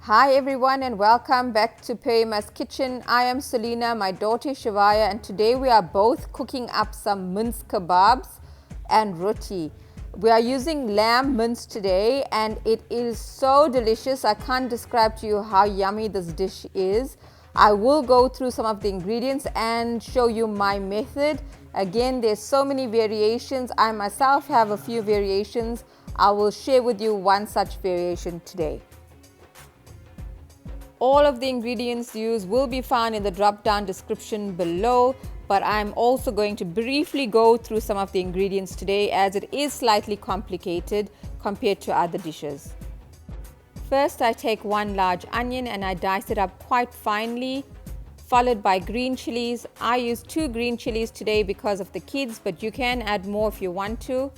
Hi everyone and welcome back to Perima's kitchen. I am Selena, my daughter Shivaya, and today we are both cooking up some mince kebabs and roti. We are using lamb mince today and it is so delicious. I can't describe to you how yummy this dish is. I will go through some of the ingredients and show you my method. Again, there's so many variations. I myself have a few variations. I will share with you one such variation today. All of the ingredients used will be found in the drop-down description below, but I'm also going to briefly go through some of the ingredients today as it is slightly complicated compared to other dishes. First, I take one large onion and I dice it up quite finely, followed by green chilies. I use 2 green chilies today because of the kids, but you can add more if you want to.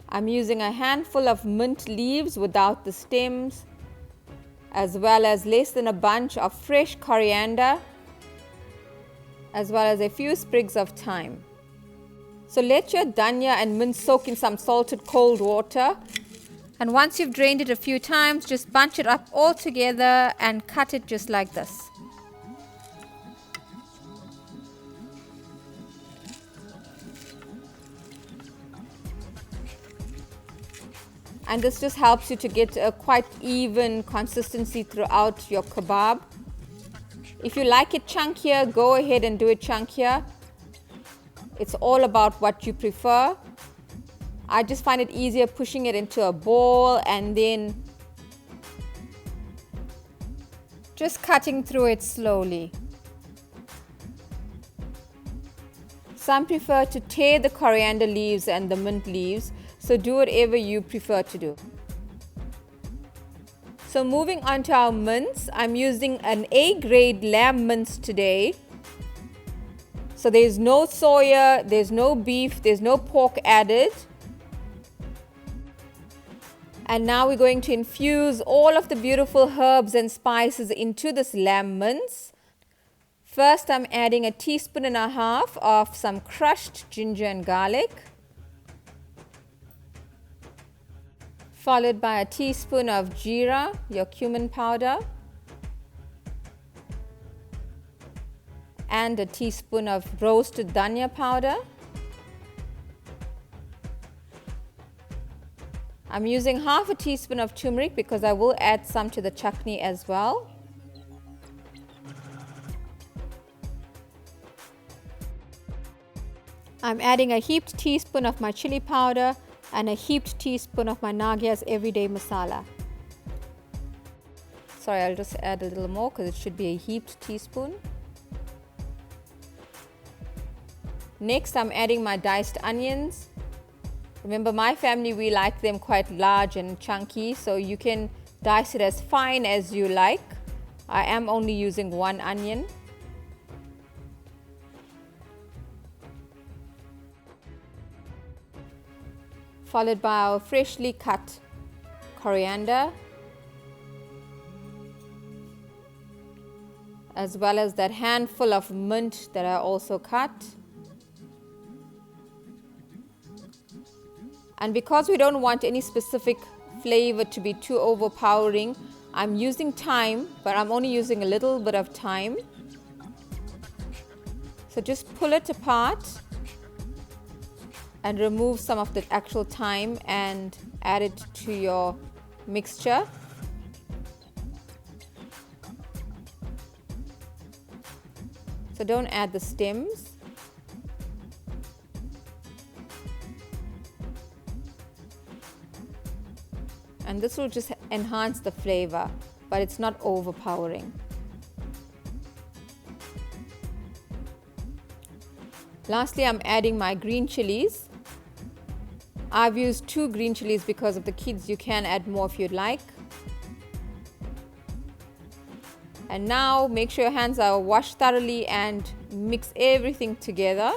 I'm using a handful of mint leaves without the stems, as well as less than a bunch of fresh coriander, as well as a few sprigs of thyme. So let your dhania and mince soak in some salted cold water, and once you've drained it a few times, just bunch it up all together and cut it just like this. And this just helps you to get a quite even consistency throughout your kebab. If you like it chunkier, go ahead and do it chunkier. It's all about what you prefer. I just find it easier pushing it into a bowl and then just cutting through it slowly. Some prefer to tear the coriander leaves and the mint leaves, so do whatever you prefer to do. So moving on to our mince, I'm using an A grade lamb mince today. So there's no soya, there's no beef, there's no pork added. And now we're going to infuse all of the beautiful herbs and spices into this lamb mince. First, I'm adding 1.5 teaspoons of some crushed ginger and garlic, followed by 1 teaspoon of jeera, your cumin powder, and 1 teaspoon of roasted dhania powder. I'm using half a teaspoon of turmeric because I will add some to the chutney as well. I'm adding a heaped teaspoon of my chili powder and a heaped teaspoon of my B.Nagiahs Everyday Masala. Sorry, I'll just add a little more because it should be a heaped teaspoon. Next, I'm adding my diced onions. Remember, my family, we like them quite large and chunky, so you can dice it as fine as you like. I am only using 1 onion. Followed by our freshly cut coriander, as well as that handful of mint that I also cut. And because we don't want any specific flavor to be too overpowering, I'm using thyme, but I'm only using a little bit of thyme. So just pull it apart and remove some of the actual thyme and add it to your mixture. So don't add the stems. And this will just enhance the flavor, but it's not overpowering. Lastly, I'm adding my green chilies. I've used 2 green chilies because of the kids. You can add more if you'd like. And now make sure your hands are washed thoroughly and mix everything together.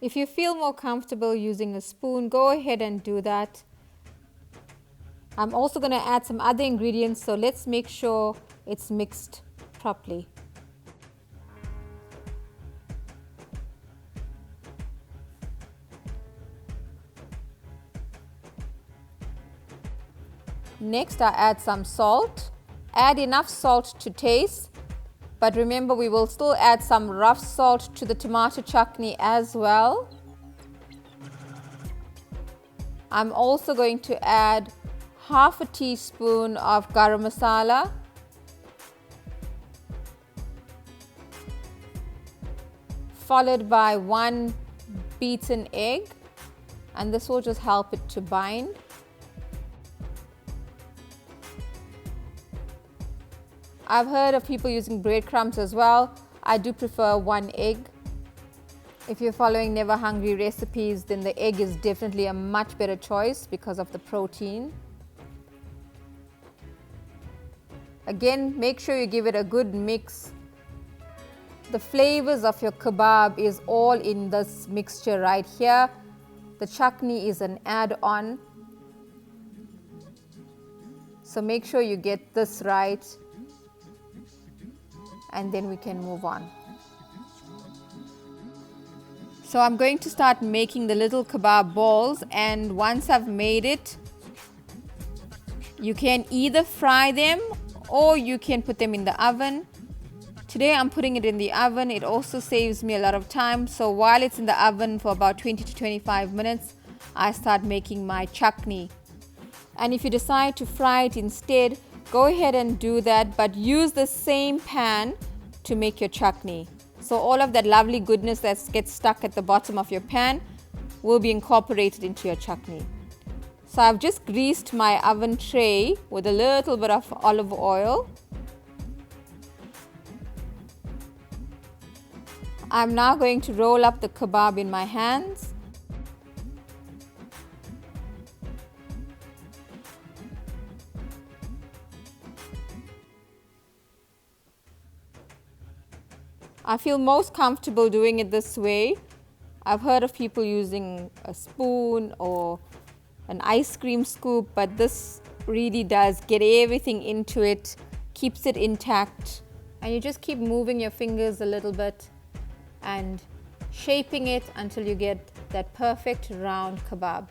If you feel more comfortable using a spoon, go ahead and do that. I'm also going to add some other ingredients, so let's make sure it's mixed properly. Next, I add some salt. Add enough salt to taste, but remember we will still add some rough salt to the tomato chutney as well. I'm also going to add half a teaspoon of Garam Masala, followed by 1 beaten egg, and this will just help it to bind. I've heard of people using breadcrumbs as well. I do prefer 1 egg. If you're following Never Hungry recipes, then the egg is definitely a much better choice because of the protein. Again, make sure you give it a good mix. The flavors of your kebab is all in this mixture right here. The chutney is an add-on. So make sure you get this right, and then we can move on. So I'm going to start making the little kebab balls, and once I've made it, you can either fry them or you can put them in the oven. Today I'm putting it in the oven. It also saves me a lot of time. So while it's in the oven for about 20 to 25 minutes, I start making my chutney. And if you decide to fry it instead, go ahead and do that, but use the same pan to make your chutney. So all of that lovely goodness that gets stuck at the bottom of your pan will be incorporated into your chutney. So I've just greased my oven tray with a little bit of olive oil. I'm now going to roll up the kebab in my hands. I feel most comfortable doing it this way. I've heard of people using a spoon or an ice cream scoop, but this really does get everything into it, keeps it intact, and you just keep moving your fingers a little bit and shaping it until you get that perfect round kebab.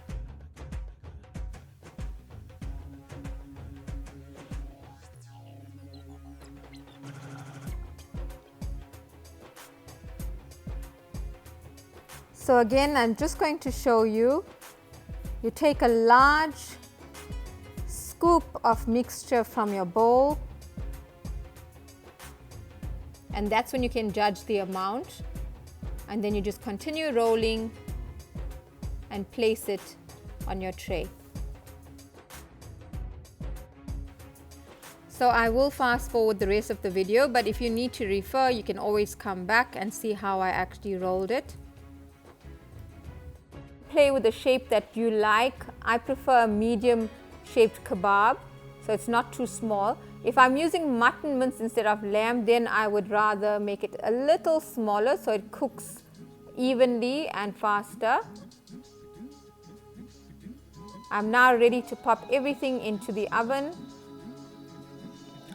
So again, I'm just going to show you. You take a large scoop of mixture from your bowl, and that's when you can judge the amount, and then you just continue rolling and place it on your tray. So I will fast forward the rest of the video, but if you need to refer, you can always come back and see how I actually rolled it. Play with the shape that you like. I prefer a medium shaped kebab, so it's not too small. If I'm using mutton mince instead of lamb, then I would rather make it a little smaller so it cooks evenly and faster. I'm now ready to pop everything into the oven.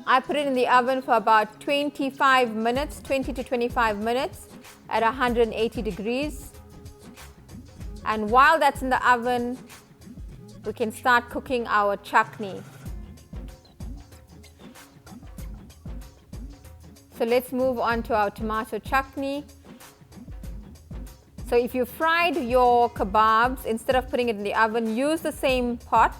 I put it in the oven for about 25 minutes, 20 to 25 minutes at 180 degrees. And while that's in the oven, we can start cooking our chutney. So let's move on to our tomato chutney. So if you fried your kebabs, instead of putting it in the oven, use the same pot.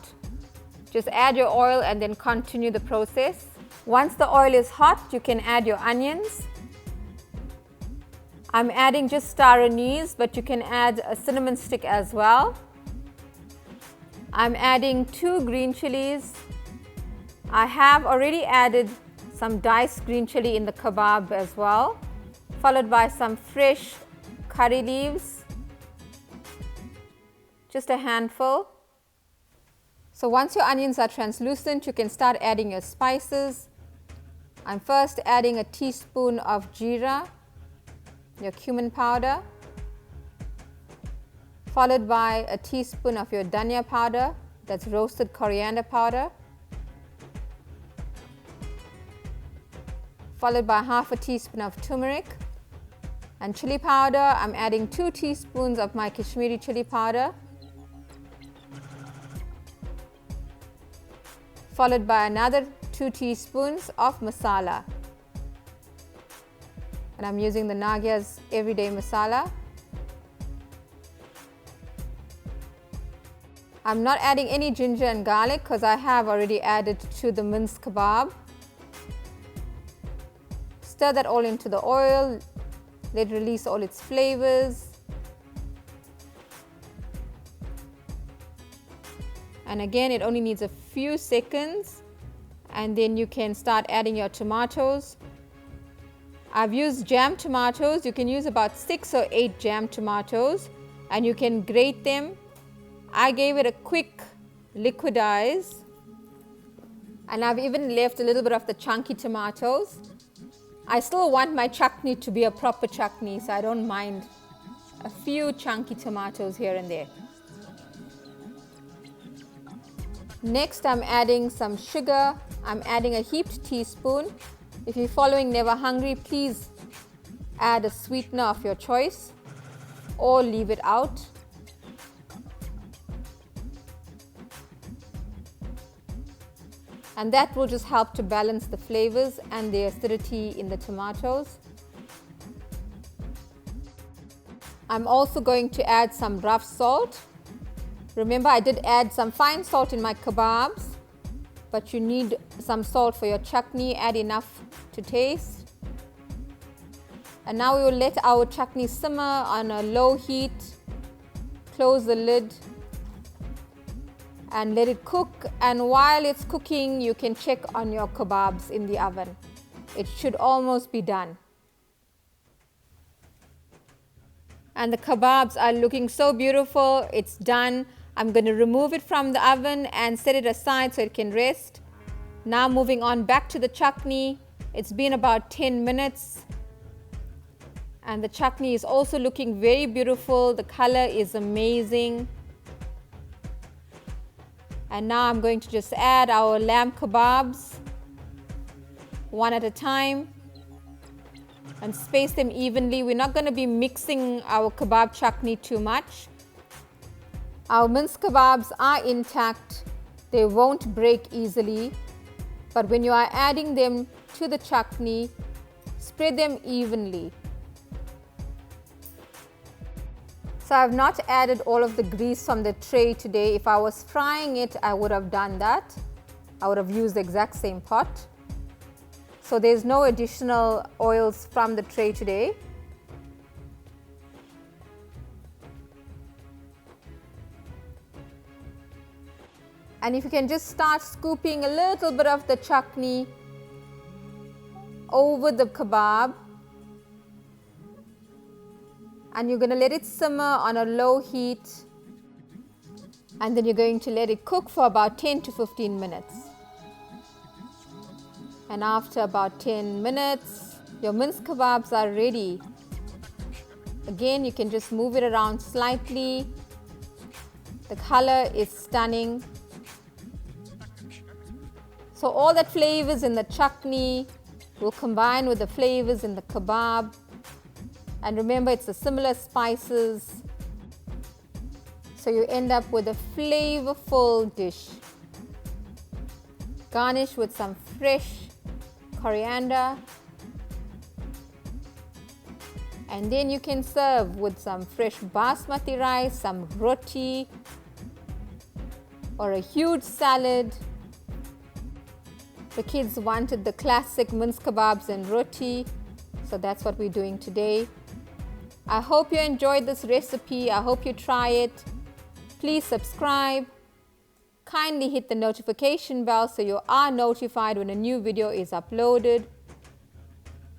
Just add your oil and then continue the process. Once the oil is hot, you can add your onions. I'm adding just star anise, but you can add a cinnamon stick as well. I'm adding 2 green chilies. I have already added some diced green chili in the kebab as well, followed by some fresh curry leaves, just a handful. So once your onions are translucent, you can start adding your spices. I'm first adding a teaspoon of jeera, your cumin powder, followed by a teaspoon of your dhania powder, that's roasted coriander powder, followed by half a teaspoon of turmeric, and chili powder. I'm adding 2 teaspoons of my Kashmiri chili powder, followed by another 2 teaspoons of masala. And I'm using the B.Nagiahs Everyday Masala. I'm not adding any ginger and garlic because I have already added to the minced kebab. Stir that all into the oil, let it release all its flavors. And again, it only needs a few seconds, and then you can start adding your tomatoes. I've used jam tomatoes. You can use about 6 or 8 jam tomatoes, and you can grate them. I gave it a quick liquidize, and I've even left a little bit of the chunky tomatoes. I still want my chutney to be a proper chutney, so I don't mind a few chunky tomatoes here and there. Next, I'm adding some sugar. I'm adding a heaped teaspoon. If you're following Never Hungry, please add a sweetener of your choice or leave it out. And that will just help to balance the flavors and the acidity in the tomatoes. I'm also going to add some rough salt. Remember, I did add some fine salt in my kebabs, but you need some salt for your chutney. Add enough to taste. And now we will let our chutney simmer on a low heat. Close the lid and let it cook. And while it's cooking, you can check on your kebabs in the oven. It should almost be done. And the kebabs are looking so beautiful. It's done. I'm going to remove it from the oven and set it aside so it can rest. Now moving on back to the chutney. It's been about 10 minutes. And the chutney is also looking very beautiful. The color is amazing. And now I'm going to just add our lamb kebabs one at a time and space them evenly. We're not going to be mixing our kebab chutney too much. Our minced kebabs are intact. They won't break easily. But when you are adding them to the chutney, spread them evenly. So I've not added all of the grease from the tray today. If I was frying it, I would have done that. I would have used the exact same pot. So there's no additional oils from the tray today. And if you can just start scooping a little bit of the chutney over the kebab. And you're going to let it simmer on a low heat. And then you're going to let it cook for about 10 to 15 minutes. And after about 10 minutes, your minced kebabs are ready. Again, you can just move it around slightly. The color is stunning. So all that flavors in the chutney will combine with the flavors in the kebab. And remember, it's the similar spices. So you end up with a flavorful dish. Garnish with some fresh coriander. And then you can serve with some fresh basmati rice, some roti, or a huge salad. The kids wanted the classic minced kebabs and roti, so that's what we're doing today. I hope you enjoyed this recipe. I hope you try it. Please subscribe. Kindly hit the notification bell so you are notified when a new video is uploaded.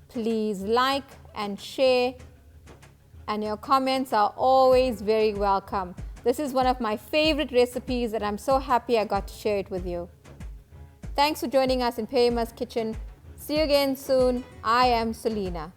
Please like and share. And your comments are always very welcome. This is one of my favorite recipes and I'm so happy I got to share it with you. Thanks for joining us in Perima's Kitchen. See you again soon. I am Selena.